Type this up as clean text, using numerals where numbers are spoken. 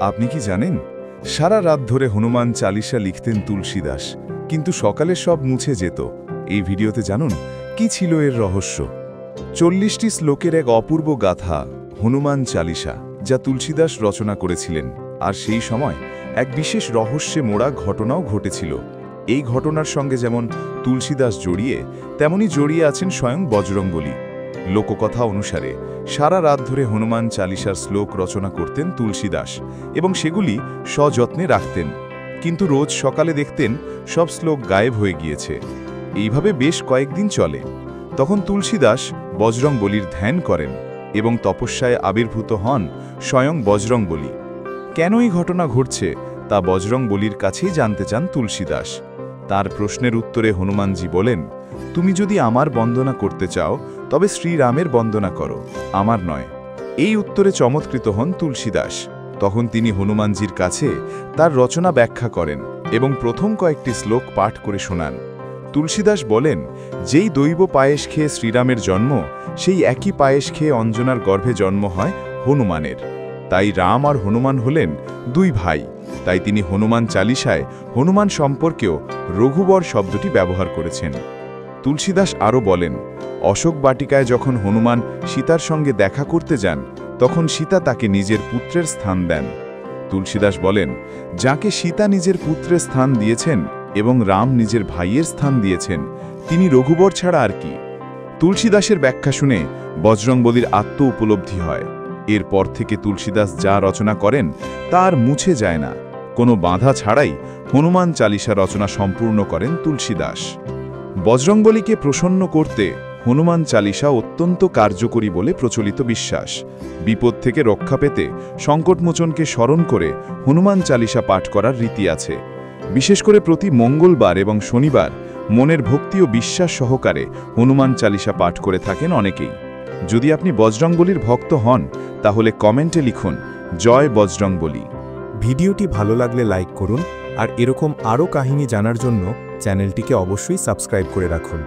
আপনি কি জানেন, সারা রাত ধরে হনুমান চালিসা লিখতেন তুলসীদাস, কিন্তু সকালে সব মুছে যেত। এই ভিডিওতে জানুন কি ছিল এর রহস্য। 40টি শ্লোকের এক অপূর্ব গাথা হনুমান চালিসা, যা তুলসীদাস রচনা করেছিলেন। আর সেই সময় এক বিশেষ রহস্যে মোড়া ঘটনাও ঘটেছিল। এই ঘটনার সঙ্গে যেমন তুলসীদাস জড়িয়ে, তেমনি জড়িয়ে আছেন স্বয়ং বজরংবলী। লোককথা অনুসারে সারা রাত ধরে হনুমান চালিসার শ্লোক রচনা করতেন তুলসীদাস এবং সেগুলি সযত্নে রাখতেন, কিন্তু রোজ সকালে দেখতেন সব শ্লোক গায়েব হয়ে গিয়েছে। এইভাবে বেশ কয়েকদিন চলে। তখন তুলসীদাস বজরংবলীর ধ্যান করেন এবং তপস্যায় আবির্ভূত হন স্বয়ং বজরংবলী। কেন এই ঘটনা ঘটছে তা বজরংবলীর কাছেই জানতে চান তুলসীদাস। তার প্রশ্নের উত্তরে হনুমানজি বলেন, তুমি যদি আমার বন্দনা করতে চাও তবে শ্রীরামের বন্দনা করো, আমার নয়। এই উত্তরে চমৎকৃত হন তুলসীদাস। তখন তিনি হনুমানজির কাছে তার রচনা ব্যাখ্যা করেন এবং প্রথম কয়েকটি শ্লোক পাঠ করে শোনান। তুলসীদাস বলেন, যেই দৈব পায়েস খেয়ে শ্রীরামের জন্ম, সেই একই পায়েস খেয়ে অঞ্জনার গর্ভে জন্ম হয় হনুমানের। তাই রাম আর হনুমান হলেন দুই ভাই। তাই তিনি হনুমান চালিসায় হনুমান সম্পর্কেও রঘুবর শব্দটি ব্যবহার করেছেন। তুলসীদাস আরও বলেন, অশোক বাটিকায় যখন হনুমান সীতার সঙ্গে দেখা করতে যান, তখন সীতা তাকে নিজের পুত্রের স্থান দেন। তুলসীদাস বলেন, যাকে সীতা নিজের পুত্রের স্থান দিয়েছেন এবং রাম নিজের ভাইয়ের স্থান দিয়েছেন, তিনি রঘুবর ছাড়া আর কি। তুলসীদাসের ব্যাখ্যা শুনে বজরংবলীর আত্ম উপলব্ধি হয়। এরপর থেকে তুলসীদাস যা রচনা করেন তা আর মুছে যায় না। কোনো বাধা ছাড়াই হনুমান চালিসা রচনা সম্পূর্ণ করেন তুলসীদাস। বজরংবলীকে প্রসন্ন করতে হনুমান চালিসা অত্যন্ত কার্যকরী বলে প্রচলিত বিশ্বাস। বিপদ থেকে রক্ষা পেতে সংকটমোচনকে স্মরণ করে হনুমান চালিসা পাঠ করার রীতি আছে। বিশেষ করে প্রতি মঙ্গলবার এবং শনিবার মনের ভক্তি ও বিশ্বাস সহকারে হনুমান চালিসা পাঠ করে থাকেন অনেকেই। যদি আপনি বজরংবলীর ভক্ত হন তাহলে কমেন্টে লিখুন, জয় বজরংবলী। ভিডিওটি ভালো লাগলে লাইক করুন, আর এরকম আরও কাহিনী জানার জন্য চ্যানেলটিকে অবশ্যই সাবস্ক্রাইব করে রাখুন।